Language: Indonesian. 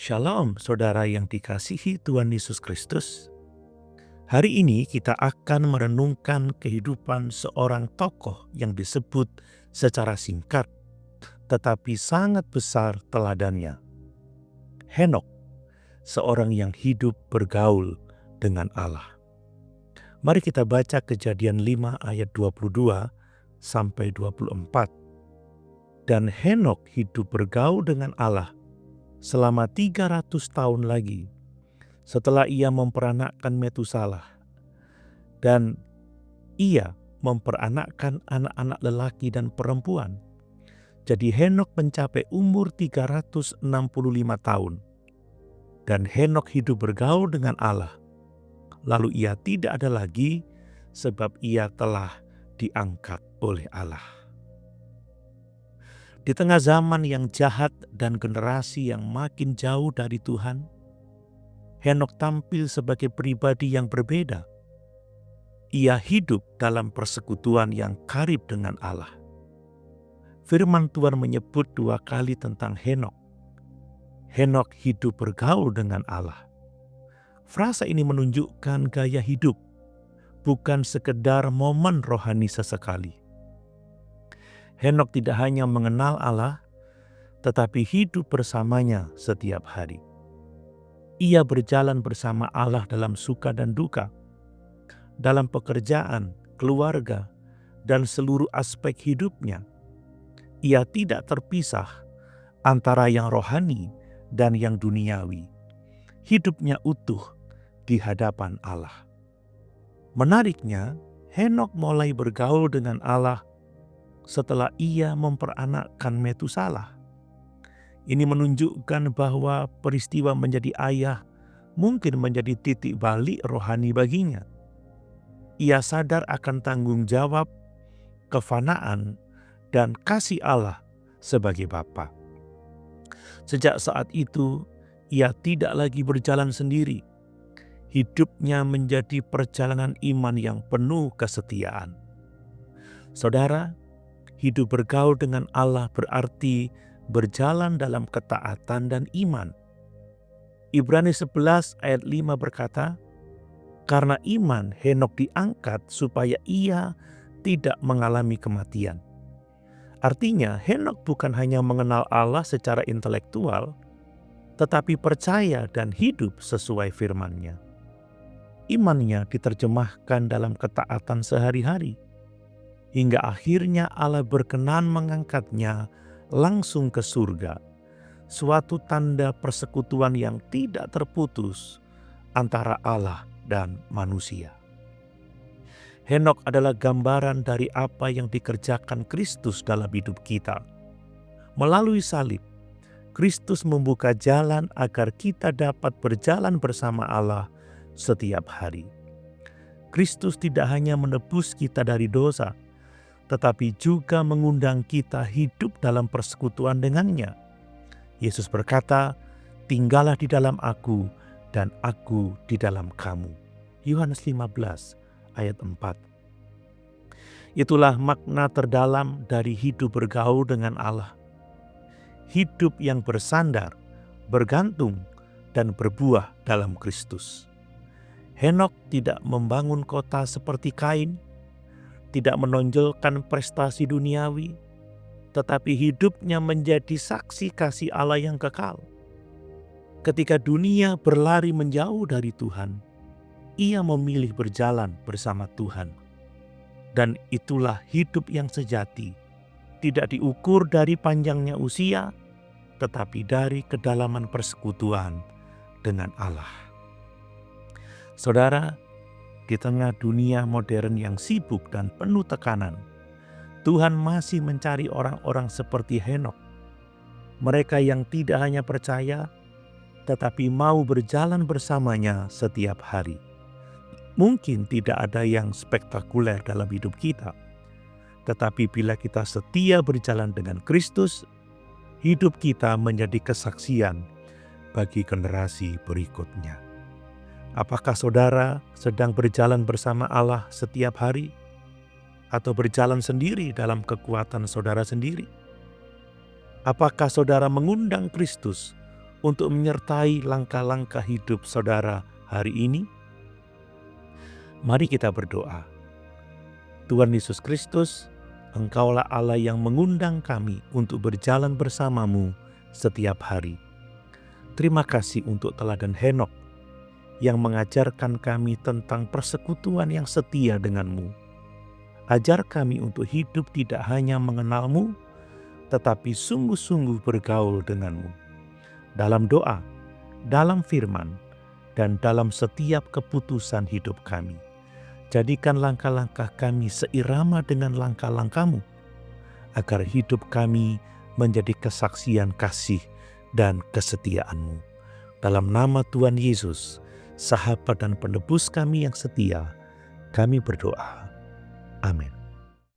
Shalom, saudara yang dikasihi Tuhan Yesus Kristus. Hari ini kita akan merenungkan kehidupan seorang tokoh yang disebut secara singkat, tetapi sangat besar teladannya. Henokh, seorang yang hidup bergaul dengan Allah. Mari kita baca Kejadian 5 ayat 22 sampai 24. Dan Henokh hidup bergaul dengan Allah selama 300 tahun lagi setelah ia memperanakkan Metusalah, dan ia memperanakkan anak-anak lelaki dan perempuan. Jadi Henokh mencapai umur 365 tahun. Dan Henokh hidup bergaul dengan Allah. Lalu ia tidak ada lagi sebab ia telah diangkat oleh Allah. Di tengah zaman yang jahat dan generasi yang makin jauh dari Tuhan, Henokh tampil sebagai pribadi yang berbeda. Ia hidup dalam persekutuan yang karib dengan Allah. Firman Tuhan menyebut 2 kali tentang Henokh. Henokh hidup bergaul dengan Allah. Frasa ini menunjukkan gaya hidup, bukan sekedar momen rohani sesekali. Henokh tidak hanya mengenal Allah, tetapi hidup bersamanya setiap hari. Ia berjalan bersama Allah dalam suka dan duka, dalam pekerjaan, keluarga, dan seluruh aspek hidupnya. Ia tidak terpisah antara yang rohani dan yang duniawi. Hidupnya utuh di hadapan Allah. Menariknya, Henokh mulai bergaul dengan Allah setelah ia memperanakkan Metusalah. Ini menunjukkan bahwa peristiwa menjadi ayah mungkin menjadi titik balik rohani baginya. Ia sadar akan tanggung jawab, kefanaan, dan kasih Allah sebagai Bapa. Sejak saat itu, ia tidak lagi berjalan sendiri. Hidupnya menjadi perjalanan iman yang penuh kesetiaan. Saudara, hidup bergaul dengan Allah berarti berjalan dalam ketaatan dan iman. Ibrani 11 ayat 5 berkata, karena iman Henokh diangkat supaya ia tidak mengalami kematian. Artinya Henokh bukan hanya mengenal Allah secara intelektual, tetapi percaya dan hidup sesuai firman-Nya. Imannya diterjemahkan dalam ketaatan sehari-hari, hingga akhirnya Allah berkenan mengangkatnya langsung ke surga, suatu tanda persekutuan yang tidak terputus antara Allah dan manusia. Henokh adalah gambaran dari apa yang dikerjakan Kristus dalam hidup kita. Melalui salib, Kristus membuka jalan agar kita dapat berjalan bersama Allah setiap hari. Kristus tidak hanya menebus kita dari dosa, tetapi juga mengundang kita hidup dalam persekutuan dengannya. Yesus berkata, tinggallah di dalam aku dan aku di dalam kamu. Yohanes 15 ayat 4. Itulah makna terdalam dari hidup bergaul dengan Allah. Hidup yang bersandar, bergantung, dan berbuah dalam Kristus. Henokh tidak membangun kota seperti Kain, tidak menonjolkan prestasi duniawi, tetapi hidupnya menjadi saksi kasih Allah yang kekal. Ketika dunia berlari menjauh dari Tuhan, ia memilih berjalan bersama Tuhan. Dan itulah hidup yang sejati, tidak diukur dari panjangnya usia, tetapi dari kedalaman persekutuan dengan Allah. Saudara, di tengah dunia modern yang sibuk dan penuh tekanan, Tuhan masih mencari orang-orang seperti Henokh. Mereka yang tidak hanya percaya, tetapi mau berjalan bersamanya setiap hari. Mungkin tidak ada yang spektakuler dalam hidup kita, tetapi bila kita setia berjalan dengan Kristus, hidup kita menjadi kesaksian bagi generasi berikutnya. Apakah saudara sedang berjalan bersama Allah setiap hari? Atau berjalan sendiri dalam kekuatan saudara sendiri? Apakah saudara mengundang Kristus untuk menyertai langkah-langkah hidup saudara hari ini? Mari kita berdoa. Tuhan Yesus Kristus, Engkaulah Allah yang mengundang kami untuk berjalan bersamamu setiap hari. Terima kasih untuk teladan Henokh yang mengajarkan kami tentang persekutuan yang setia denganmu. Ajar kami untuk hidup tidak hanya mengenalmu, tetapi sungguh-sungguh bergaul denganmu. Dalam doa, dalam firman, dan dalam setiap keputusan hidup kami. Jadikan langkah-langkah kami seirama dengan langkah-langkah-Mu, agar hidup kami menjadi kesaksian kasih dan kesetiaan-Mu. Dalam nama Tuhan Yesus, Sahabat dan Penebus kami yang setia, kami berdoa. Amin.